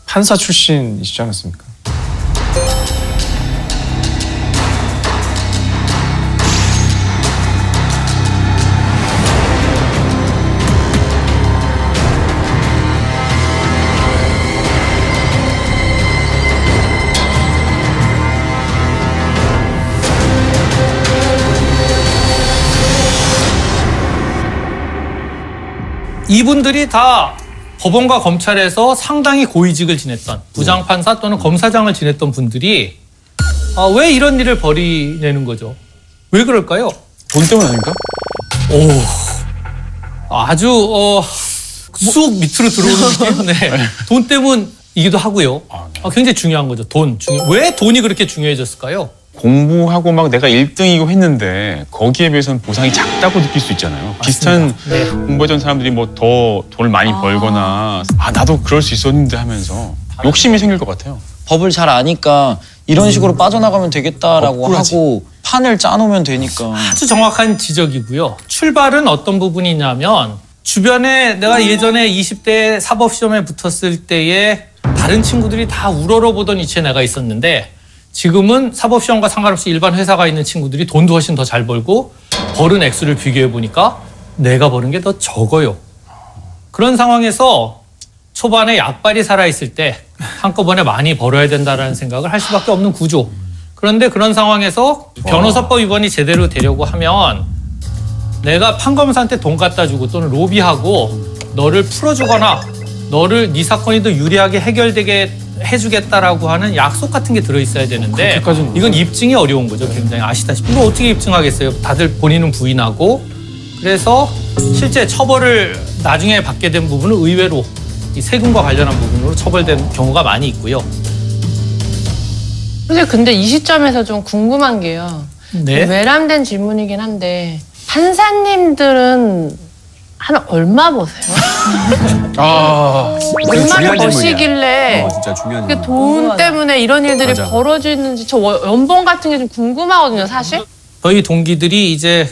판사 출신이시지 않았습니까? 이분들이 다 법원과 검찰에서 상당히 고위직을 지냈던 부장판사 또는 검사장을 지냈던 분들이 왜 이런 일을 벌이내는 거죠? 왜 그럴까요? 돈 때문 아닙니까? 아주 쑥 밑으로 들어오는 느낌? 네. 돈 때문이기도 하고요. 굉장히 중요한 거죠. 왜 돈이 그렇게 중요해졌을까요? 공부하고 막 내가 1등이고 했는데 거기에 비해서는 보상이 작다고 느낄 수 있잖아요. 비슷한 공부했던 사람들이 뭐 더 돈을 많이 벌거나 나도 그럴 수 있었는데 하면서 욕심이 생길 것 같아요. 법을 잘 아니까 이런 식으로 빠져나가면 되겠다라고 하고 판을 짜놓으면 되니까. 아주 정확한 지적이고요. 출발은 어떤 부분이 있냐면 주변에 내가 예전에 20대 사법시험에 붙었을 때에 다른 친구들이 다 우러러보던 위치에 내가 있었는데 지금은 사법시험과 상관없이 일반 회사가 있는 친구들이 돈도 훨씬 더 잘 벌고 벌은 액수를 비교해 보니까 내가 버는 게 더 적어요. 그런 상황에서 초반에 약발이 살아있을 때 한꺼번에 많이 벌어야 된다는 생각을 할 수밖에 없는 구조. 그런데 그런 상황에서 변호사법 위반이 제대로 되려고 하면 내가 판검사한테 돈 갖다 주고 또는 로비하고 너를 풀어주거나 너를 네 사건이 더 유리하게 해결되게 해주겠다라고 하는 약속 같은 게 들어있어야 되는데 이건 입증이 어려운 거죠. 굉장히 아시다시피 이거 어떻게 입증하겠어요? 다들 본인은 부인하고 그래서 실제 처벌을 나중에 받게 된 부분은 의외로 이 세금과 관련한 부분으로 처벌된 경우가 많이 있고요. 근데 이 시점에서 좀 궁금한 게요. 네? 외람된 질문이긴 한데 판사님들은 한 얼마 버세요? 얼마나 버시길래 진짜 중요한 그 돈 때문에 이런 일들이 벌어지는지 저 연봉 같은 게 좀 궁금하거든요, 사실. 저희 동기들이 이제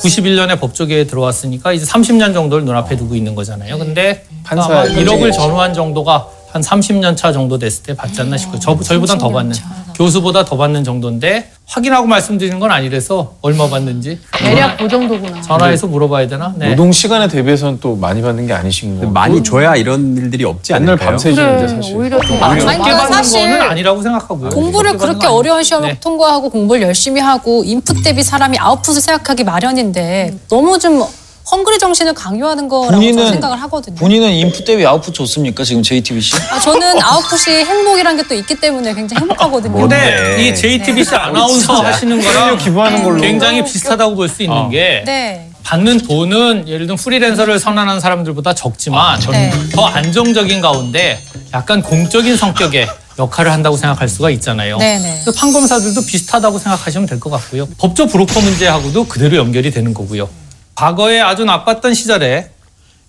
91년에 법조계에 들어왔으니까 이제 30년 정도를 눈앞에 두고 있는 거잖아요. 근데 아마 1억을 전후한 정도가 한 30년 차 정도 됐을 때 받지 않나 싶고요. 저희보단 더 받는, 교수보다 더 받는 정도인데 확인하고 말씀드리는 건 아니라서 얼마 받는지 대략 그 정도구나. 전화해서 물어봐야 되나? 네. 노동 시간에 대비해서는 또 많이 받는 게 아니신 거고. 많이 줘야 이런 일들이 없지 않을까요? 맨날 밤새시는데 사실. 오히려 좀 적게 받는 거는 아니라고 생각하고요. 공부를 그렇게 어려운 시험을 통과하고 공부를 열심히 하고 인풋 대비 사람이 아웃풋을 생각하기 마련인데 너무 좀 헝그리 정신을 강요하는 거라고 저는 생각을 하거든요. 본인은 인풋 대비 아웃풋 좋습니까? 지금 JTBC? 저는 아웃풋이 행복이라는 게 또 있기 때문에 굉장히 행복하거든요. 근데 이 JTBC 아나운서 하시는 거랑 기부하는 걸로 굉장히 비슷하다고 볼 수 있는 게 받는 돈은 예를 들면 프리랜서를 선언한 사람들보다 적지만 더 안정적인 가운데 약간 공적인 성격의 역할을 한다고 생각할 수가 있잖아요. 그래서 판검사들도 비슷하다고 생각하시면 될 것 같고요. 법조 브로커 문제하고도 그대로 연결이 되는 거고요. 과거에 아주 나빴던 시절에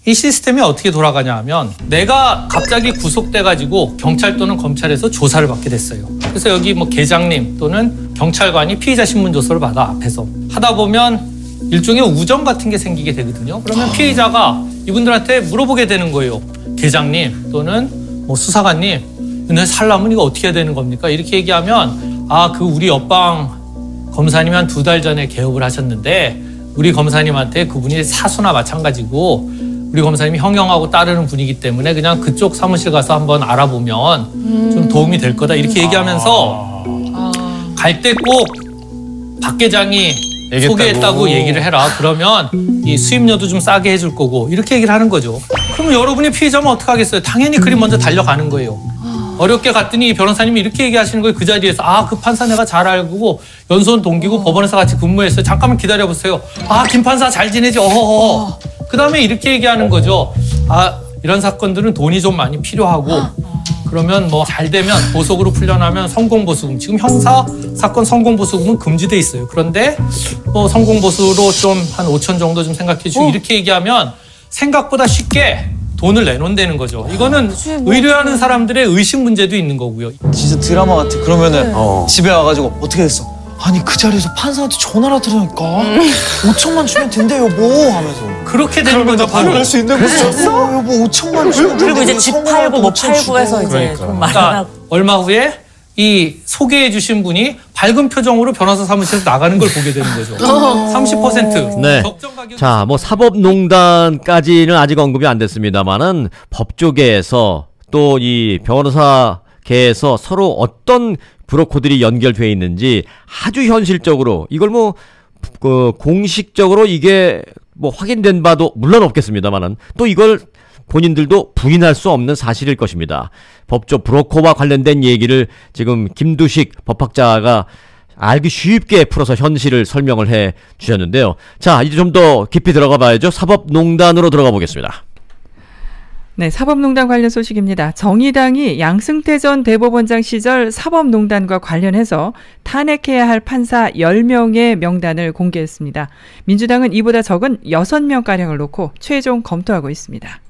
이 시스템이 어떻게 돌아가냐 하면 내가 갑자기 구속돼가지고 경찰 또는 검찰에서 조사를 받게 됐어요. 그래서 여기 뭐 계장님 또는 경찰관이 피의자 신문 조서를 받아 앞에서 하다 보면 일종의 우정 같은 게 생기게 되거든요. 그러면 피의자가 이분들한테 물어보게 되는 거예요. 계장님 또는 뭐 수사관님, 내 살려면 이거 어떻게 해야 되는 겁니까? 이렇게 얘기하면 그 우리 옆방 검사님이 한 2달 전에 개업을 하셨는데 우리 검사님한테 그분이 사수나 마찬가지고 우리 검사님이 형형하고 따르는 분이기 때문에 그냥 그쪽 사무실 가서 한번 알아보면 좀 도움이 될 거다 이렇게 얘기하면서 갈 때 꼭 박 계장이 소개했다고 얘기를 해라. 그러면 이 수임료도 좀 싸게 해줄 거고 이렇게 얘기를 하는 거죠. 그러면 여러분이 피해자면 어떡하겠어요? 당연히 그리 먼저 달려가는 거예요. 어렵게 갔더니 변호사님이 이렇게 얘기하시는 거예요. 그 자리에서 그 판사 내가 잘 알고 연수원 동기고 법원에서 같이 근무했어요. 잠깐만 기다려보세요. 김 판사 잘 지내지? 어허허. 그 다음에 이렇게 얘기하는 거죠. 이런 사건들은 돈이 좀 많이 필요하고 그러면 뭐 잘 되면 보석으로 풀려나면 성공보수금. 지금 형사 사건 성공보수금은 금지돼 있어요. 그런데 뭐 성공보수로 좀 한 5천 정도 좀 생각해 주시고 이렇게 얘기하면 생각보다 쉽게 돈을 내놓는다는 거죠. 이거는 의뢰하는 사람들의 의식 문제도 있는 거고요. 진짜 드라마 같아. 그러면은 집에 와가지고 어떻게 됐어? 아니 그 자리에서 판사한테 전화를 드리니까 5천만 주면 된대 여보 하면서 그렇게 되는 거죠. 바로 할 수 있는 거였어? 여보 5천만 주면 그리고 이제 집 팔고 뭐 팔고 해서 이제 좀 마련하고. 얼마 후에 이 소개해 주신 분이 밝은 표정으로 변호사 사무실에서 나가는 걸 보게 되는 거죠. 30%. 네. 자, 뭐 사법농단까지는 아직 언급이 안 됐습니다만은 법조계에서 또 이 변호사계에서 서로 어떤 브로커들이 연결돼 있는지 아주 현실적으로 이걸 뭐 공식적으로 이게 뭐 확인된 바도 물론 없겠습니다만은 또 이걸 본인들도 부인할 수 없는 사실일 것입니다. 법조 브로커와 관련된 얘기를 지금 김두식 법학자가 알기 쉽게 풀어서 현실을 설명을 해 주셨는데요. 자, 이제 좀 더 깊이 들어가 봐야죠. 사법농단으로 들어가 보겠습니다. 네, 사법농단 관련 소식입니다. 정의당이 양승태 전 대법원장 시절 사법농단과 관련해서 탄핵해야 할 판사 10명의 명단을 공개했습니다. 민주당은 이보다 적은 6명가량을 놓고 최종 검토하고 있습니다.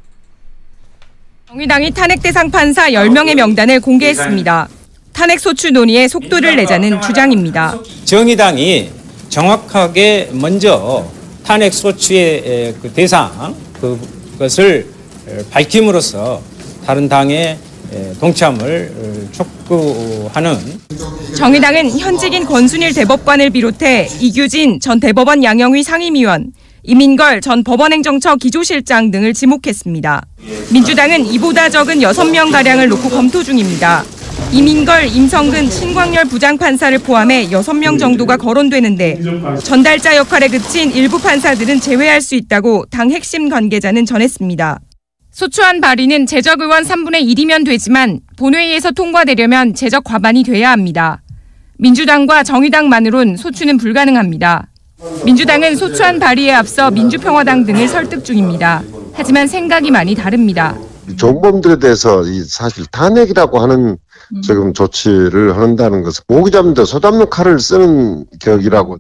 정의당이 탄핵 대상 판사 10명의 명단을 공개했습니다. 탄핵 소추 논의에 속도를 내자는 주장입니다. 정의당이 정확하게 먼저 탄핵 소추의 그 대상 그것을 밝힘으로써 다른 당의 동참을 촉구하는. 정의당은 현직인 권순일 대법관을 비롯해 이규진 전 대법원 양형위 상임위원, 이민걸 전 법원행정처 기조실장 등을 지목했습니다. 민주당은 이보다 적은 6명가량을 놓고 검토 중입니다. 이민걸, 임성근, 신광열 부장판사를 포함해 6명 정도가 거론되는데 전달자 역할에 그친 일부 판사들은 제외할 수 있다고 당 핵심 관계자는 전했습니다. 소추안 발의는 재적 의원 3분의 1이면 되지만 본회의에서 통과되려면 재적 과반이 돼야 합니다. 민주당과 정의당만으로는 소추는 불가능합니다. 민주당은 소추안 발의에 앞서 민주평화당 등을 설득 중입니다. 하지만 생각이 많이 다릅니다. 정범들에 대해서 사실 탄핵이라고 하는 지금 조치를 한다는 것은 모기 잡는데 소 잡는 칼을 쓰는 격이라고.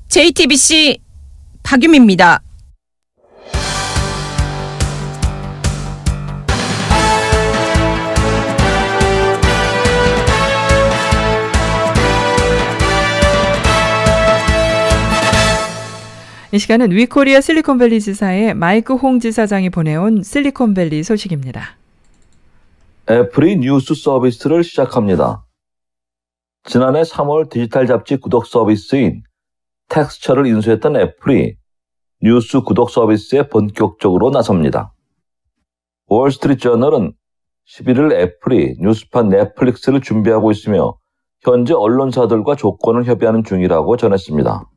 JTBC 박유미입니다. 이 시간은 위코리아 실리콘밸리 지사의 마이크 홍 지사장이 보내온 실리콘밸리 소식입니다. 애플이 뉴스 서비스를 시작합니다. 지난해 3월 디지털 잡지 구독 서비스인 텍스처를 인수했던 애플이 뉴스 구독 서비스에 본격적으로 나섭니다. 월스트리트저널은 11일 애플이 뉴스판 넷플릭스를 준비하고 있으며 현재 언론사들과 조건을 협의하는 중이라고 전했습니다.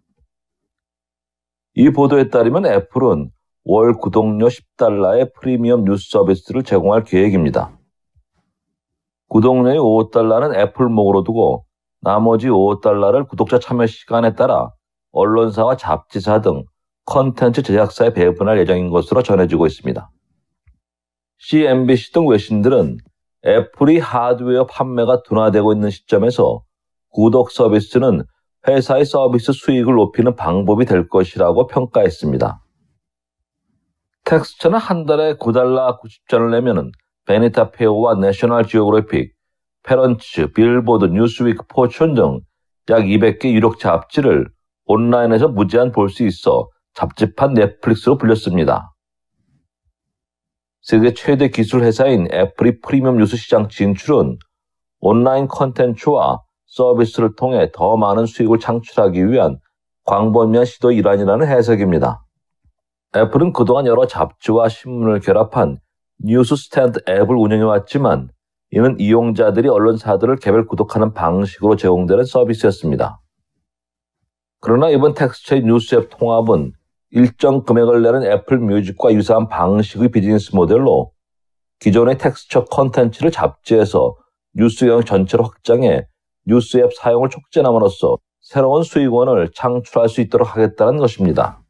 이 보도에 따르면 애플은 월 구독료 $10의 프리미엄 뉴스 서비스를 제공할 계획입니다. 구독료의 $5는 애플목으로 두고 나머지 $5를 구독자 참여 시간에 따라 언론사와 잡지사 등 컨텐츠 제작사에 배분할 예정인 것으로 전해지고 있습니다. CNBC 등 외신들은 애플이 하드웨어 판매가 둔화되고 있는 시점에서 구독 서비스는 회사의 서비스 수익을 높이는 방법이 될 것이라고 평가했습니다. 텍스처는 한 달에 $9.90을 내면은 베니타 페어와 내셔널 지오그래픽, 페런츠, 빌보드, 뉴스위크, 포춘 등 약 200개 유력 잡지를 온라인에서 무제한 볼 수 있어 잡지판 넷플릭스로 불렸습니다. 세계 최대 기술 회사인 애플이 프리미엄 뉴스 시장 진출은 온라인 콘텐츠와 서비스를 통해 더 많은 수익을 창출하기 위한 광범위한 시도의 일환이라는 해석입니다. 애플은 그동안 여러 잡지와 신문을 결합한 뉴스스탠드 앱을 운영해왔지만 이는 이용자들이 언론사들을 개별 구독하는 방식으로 제공되는 서비스였습니다. 그러나 이번 텍스처의 뉴스 앱 통합은 일정 금액을 내는 애플 뮤직과 유사한 방식의 비즈니스 모델로 기존의 텍스처 콘텐츠를 잡지에서 뉴스 영역 전체로 확장해 뉴스 앱 사용을 촉진함으로써 새로운 수익원을 창출할 수 있도록 하겠다는 것입니다.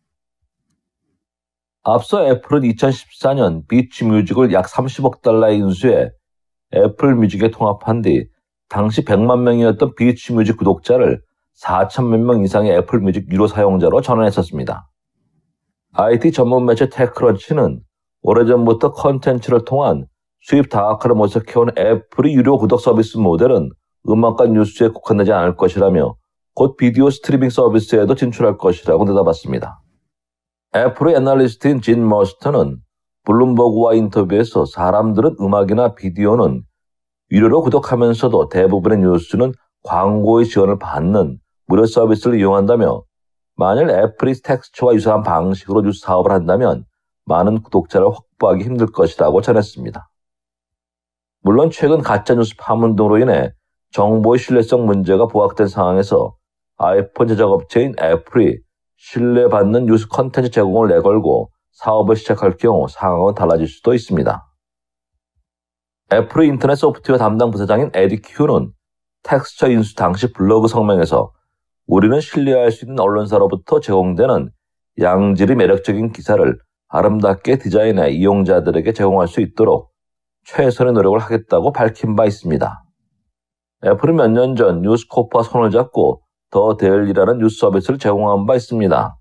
앞서 애플은 2014년 비치 뮤직을 약 30억 달러에 인수해 애플 뮤직에 통합한 뒤 당시 100만 명이었던 비치 뮤직 구독자를 4천만 명 이상의 애플 뮤직 유료 사용자로 전환했었습니다. IT 전문 매체 테크런치는 오래전부터 컨텐츠를 통한 수입 다각화를 모색해온 애플의 유료 구독 서비스 모델은 음악과 뉴스에 국한되지 않을 것이라며 곧 비디오 스트리밍 서비스에도 진출할 것이라고 내다봤습니다. 애플의 애널리스트인 진 머스터는 블룸버그와 인터뷰에서 사람들은 음악이나 비디오는 유료로 구독하면서도 대부분의 뉴스는 광고의 지원을 받는 무료 서비스를 이용한다며 만일 애플이 텍스처와 유사한 방식으로 뉴스 사업을 한다면 많은 구독자를 확보하기 힘들 것이라고 전했습니다. 물론 최근 가짜뉴스 파문 등으로 인해 정보의 신뢰성 문제가 부각된 상황에서 아이폰 제작업체인 애플이 신뢰받는 뉴스 콘텐츠 제공을 내걸고 사업을 시작할 경우 상황은 달라질 수도 있습니다. 애플의 인터넷 소프트웨어 담당 부사장인 에디 큐는 텍스처 인수 당시 블로그 성명에서 우리는 신뢰할 수 있는 언론사로부터 제공되는 양질의 매력적인 기사를 아름답게 디자인해 이용자들에게 제공할 수 있도록 최선의 노력을 하겠다고 밝힌 바 있습니다. 애플은 몇 년 전 뉴스코프와 손을 잡고 더 데일리라는 뉴스 서비스를 제공한 바 있습니다.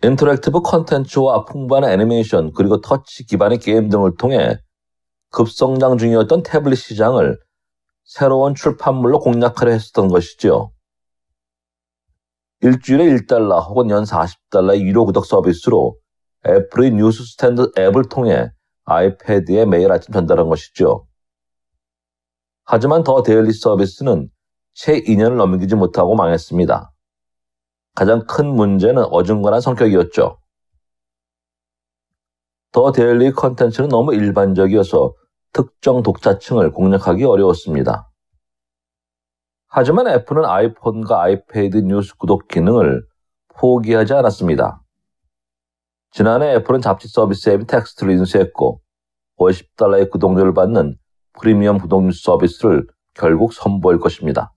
인터랙티브 콘텐츠와 풍부한 애니메이션 그리고 터치 기반의 게임 등을 통해 급성장 중이었던 태블릿 시장을 새로운 출판물로 공략하려 했었던 것이죠. 일주일에 $1 혹은 연 $40의 유료 구독 서비스로 애플의 뉴스 스탠드 앱을 통해 아이패드에 매일 아침 전달한 것이죠. 하지만 더 데일리 서비스는 채 2년을 넘기지 못하고 망했습니다. 가장 큰 문제는 어중간한 성격이었죠. 더 데일리 컨텐츠는 너무 일반적이어서 특정 독자층을 공략하기 어려웠습니다. 하지만 애플은 아이폰과 아이패드 뉴스 구독 기능을 포기하지 않았습니다. 지난해 애플은 잡지 서비스 앱인 텍스트를 인수했고 $50의 구독료를 받는 프리미엄 구독 뉴스 서비스를 결국 선보일 것입니다.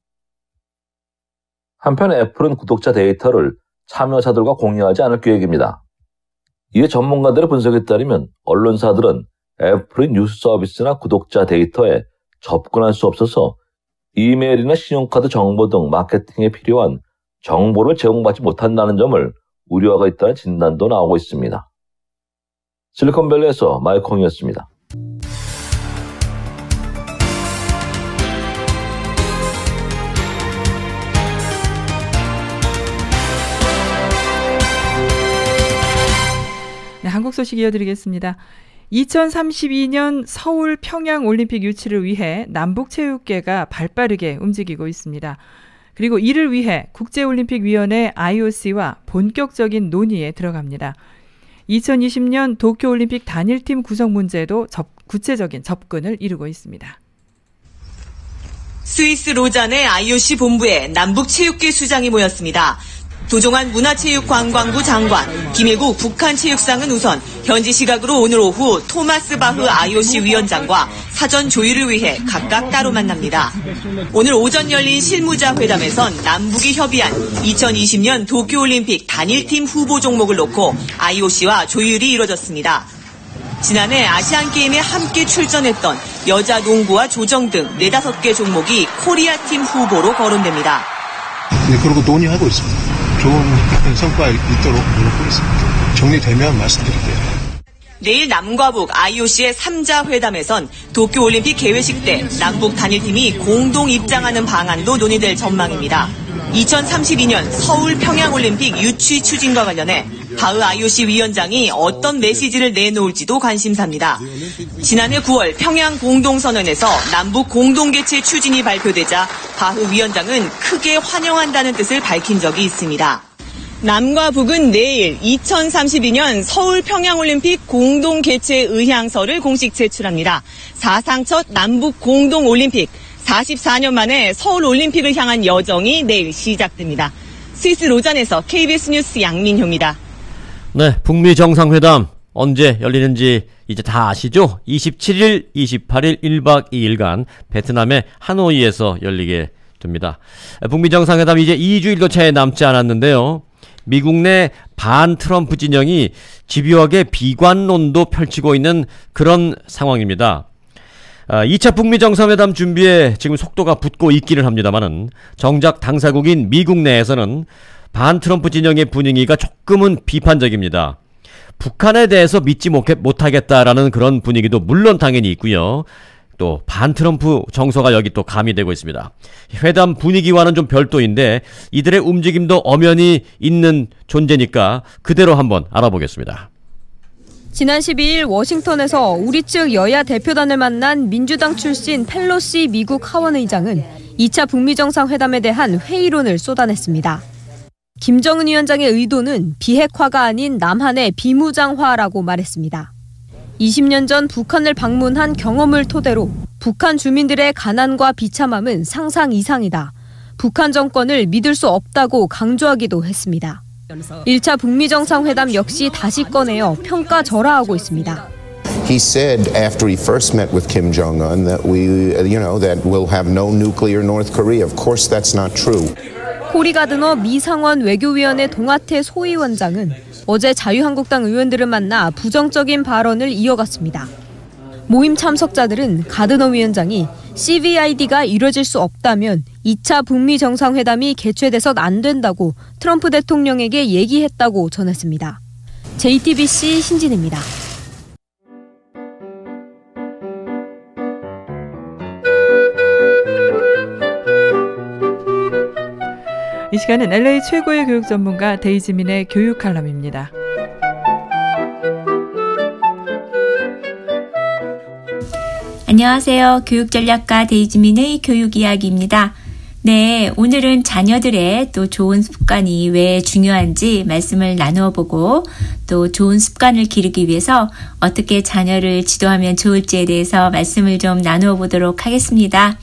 한편 애플은 구독자 데이터를 참여자들과 공유하지 않을 계획입니다. 이에 전문가들의 분석에 따르면 언론사들은 애플의 뉴스 서비스나 구독자 데이터에 접근할 수 없어서 이메일이나 신용카드 정보 등 마케팅에 필요한 정보를 제공받지 못한다는 점을 우려가 있다는 진단도 나오고 있습니다. 실리콘밸리에서 마이콩이었습니다. 네, 한국 소식 이어드리겠습니다. 2032년 서울 평양 올림픽 유치를 위해 남북체육계가 발빠르게 움직이고 있습니다. 그리고 이를 위해 국제올림픽위원회 IOC와 본격적인 논의에 들어갑니다. 2020년 도쿄올림픽 단일팀 구성 문제도 구체적인 접근을 이루고 있습니다. 스위스 로잔의 IOC 본부에 남북체육계 수장이 모였습니다. 도종환 문화체육관광부 장관, 김일구 북한체육상은 우선 현지 시각으로 오늘 오후 토마스 바흐 IOC 위원장과 사전 조율을 위해 각각 따로 만납니다. 오늘 오전 열린 실무자 회담에선 남북이 협의한 2020년 도쿄올림픽 단일팀 후보 종목을 놓고 IOC와 조율이 이뤄졌습니다. 지난해 아시안게임에 함께 출전했던 여자 농구와 조정 등 4-5개 종목이 코리아팀 후보로 거론됩니다. 네, 그리고 논의하고 있습니다. 좋은 성과 있도록 노력하겠습니다. 정리되면 말씀드릴게요. 내일 남과 북 IOC의 3자 회담에선 도쿄올림픽 개회식 때 남북 단일팀이 공동 입장하는 방안도 논의될 전망입니다. 2032년 서울 평양올림픽 유치 추진과 관련해 바흐 IOC 위원장이 어떤 메시지를 내놓을지도 관심사입니다. 지난해 9월 평양 공동선언에서 남북 공동개최 추진이 발표되자 바흐 위원장은 크게 환영한다는 뜻을 밝힌 적이 있습니다. 남과 북은 내일 2032년 서울 평양올림픽 공동 개최 의향서를 공식 제출합니다. 사상 첫 남북 공동올림픽, 44년 만에 서울올림픽을 향한 여정이 내일 시작됩니다. 스위스 로잔에서 KBS 뉴스 양민효입니다. 네, 북미 정상회담 언제 열리는지 이제 다 아시죠? 27일, 28일 1박 2일간 베트남의 하노이에서 열리게 됩니다. 북미 정상회담 이제 2주일도 채 남지 않았는데요. 미국 내 반 트럼프 진영이 집요하게 비관론도 펼치고 있는 그런 상황입니다. 2차 북미 정상회담 준비에 지금 속도가 붙고 있기는 합니다만은 정작 당사국인 미국 내에서는 반 트럼프 진영의 분위기가 조금은 비판적입니다. 북한에 대해서 믿지 못하겠다라는 그런 분위기도 물론 당연히 있고요. 또 반 트럼프 정서가 여기 또 가미되고 있습니다. 회담 분위기와는 좀 별도인데 이들의 움직임도 엄연히 있는 존재니까 그대로 한번 알아보겠습니다. 지난 12일 워싱턴에서 우리 측 여야 대표단을 만난 민주당 출신 펠로시 미국 하원의장은 2차 북미 정상회담에 대한 회의론을 쏟아냈습니다. 김정은 위원장의 의도는 비핵화가 아닌 남한의 비무장화라고 말했습니다. 20년 전 북한을 방문한 경험을 토대로 북한 주민들의 가난과 비참함은 상상 이상이다. 북한 정권을 믿을 수 없다고 강조하기도 했습니다. 1차 북미 정상회담 역시 다시 꺼내어 평가절하하고 있습니다. He said after he first met with Kim Jong-un that that we'll have no nuclear North Korea. Of course that's not true. 코리 가드너 미 상원 외교위원회 동아태 소위원장은 어제 자유한국당 의원들을 만나 부정적인 발언을 이어갔습니다. 모임 참석자들은 가드너 위원장이 CVID가 이뤄질 수 없다면 2차 북미 정상회담이 개최돼선 안 된다고 트럼프 대통령에게 얘기했다고 전했습니다. JTBC 신진입니다. 이 시간은 LA 최고의 교육 전문가 데이지민의 교육 칼럼입니다. 안녕하세요. 교육전략가 데이지민의 교육 이야기입니다. 네, 오늘은 자녀들의 또 좋은 습관이 왜 중요한지 말씀을 나누어 보고 또 좋은 습관을 기르기 위해서 어떻게 자녀를 지도하면 좋을지에 대해서 말씀을 좀 나누어 보도록 하겠습니다.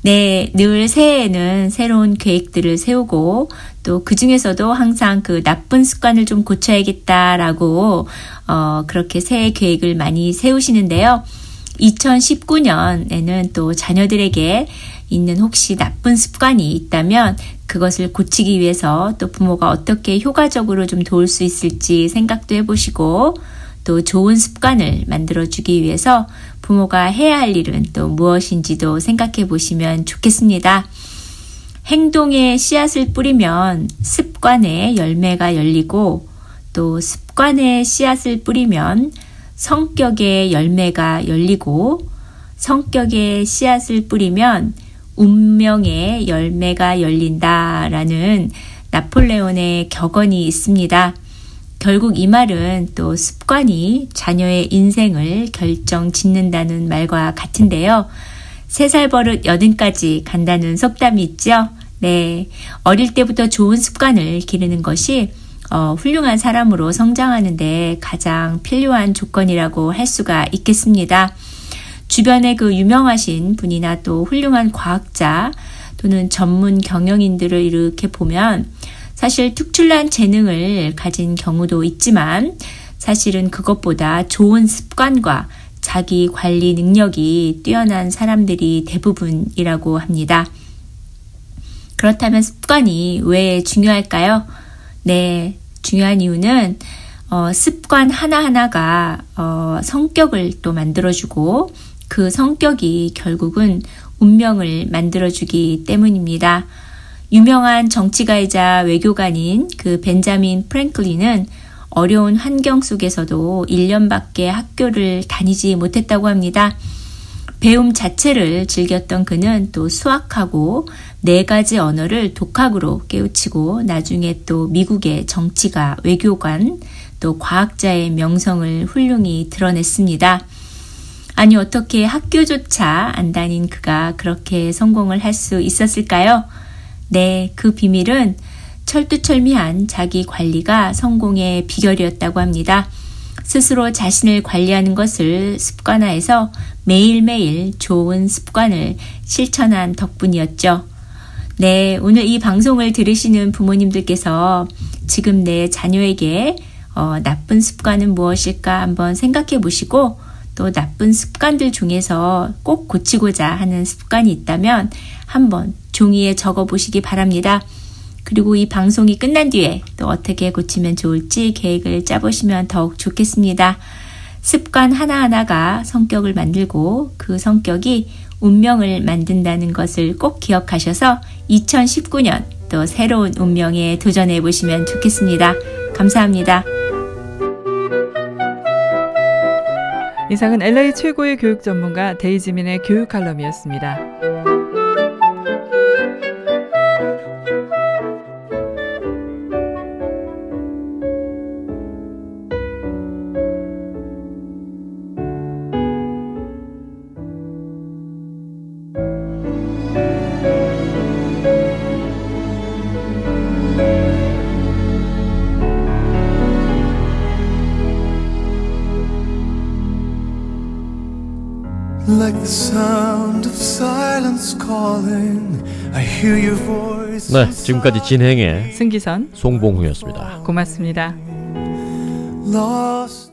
네, 늘 새해에는 새로운 계획들을 세우고 또 그중에서도 항상 그 나쁜 습관을 좀 고쳐야겠다라고 그렇게 새해 계획을 많이 세우시는데요. 2019년에는 또 자녀들에게 있는 혹시 나쁜 습관이 있다면 그것을 고치기 위해서 또 부모가 어떻게 효과적으로 좀 도울 수 있을지 생각도 해보시고 또 좋은 습관을 만들어주기 위해서 부모가 해야 할 일은 또 무엇인지도 생각해 보시면 좋겠습니다. 행동에 씨앗을 뿌리면 습관의 열매가 열리고 또 습관의 씨앗을 뿌리면 성격의 열매가 열리고 성격의 씨앗을 뿌리면 운명의 열매가 열린다라는 나폴레온의 격언이 있습니다. 결국 이 말은 또 습관이 자녀의 인생을 결정짓는다는 말과 같은데요. 3살 버릇 80까지 간다는 속담이 있죠. 네, 어릴 때부터 좋은 습관을 기르는 것이 훌륭한 사람으로 성장하는 데 가장 필요한 조건이라고 할 수가 있겠습니다. 주변에 그 유명하신 분이나 또 훌륭한 과학자 또는 전문 경영인들을 이렇게 보면 사실 특출난 재능을 가진 경우도 있지만 사실은 그것보다 좋은 습관과 자기 관리 능력이 뛰어난 사람들이 대부분이라고 합니다. 그렇다면 습관이 왜 중요할까요? 네, 중요한 이유는 습관 하나하나가 성격을 또 만들어주고 그 성격이 결국은 운명을 만들어주기 때문입니다. 유명한 정치가이자 외교관인 그 벤자민 프랭클린은 어려운 환경 속에서도 1년밖에 학교를 다니지 못했다고 합니다. 배움 자체를 즐겼던 그는 또 수학하고 4가지 언어를 독학으로 깨우치고 나중에 또 미국의 정치가, 외교관, 또 과학자의 명성을 훌륭히 드러냈습니다. 아니 어떻게 학교조차 안 다닌 그가 그렇게 성공을 할 수 있었을까요? 네, 그 비밀은 철두철미한 자기 관리가 성공의 비결이었다고 합니다. 스스로 자신을 관리하는 것을 습관화해서 매일매일 좋은 습관을 실천한 덕분이었죠. 네, 오늘 이 방송을 들으시는 부모님들께서 지금 내 자녀에게 나쁜 습관은 무엇일까 한번 생각해 보시고, 또 나쁜 습관들 중에서 꼭 고치고자 하는 습관이 있다면 한번 종이에 적어 보시기 바랍니다. 그리고 이 방송이 끝난 뒤에 또 어떻게 고치면 좋을지 계획을 짜보시면 더욱 좋겠습니다. 습관 하나하나가 성격을 만들고 그 성격이 운명을 만든다는 것을 꼭 기억하셔서 2019년 또 새로운 운명에 도전해 보시면 좋겠습니다. 감사합니다. 이상은 LA 최고의 교육 전문가 데이지민의 교육 칼럼이었습니다. Like the sound of silence calling, I hear your voice. 네, 지금까지 진행의 승기선, 송봉후였습니다. 고맙습니다. Lost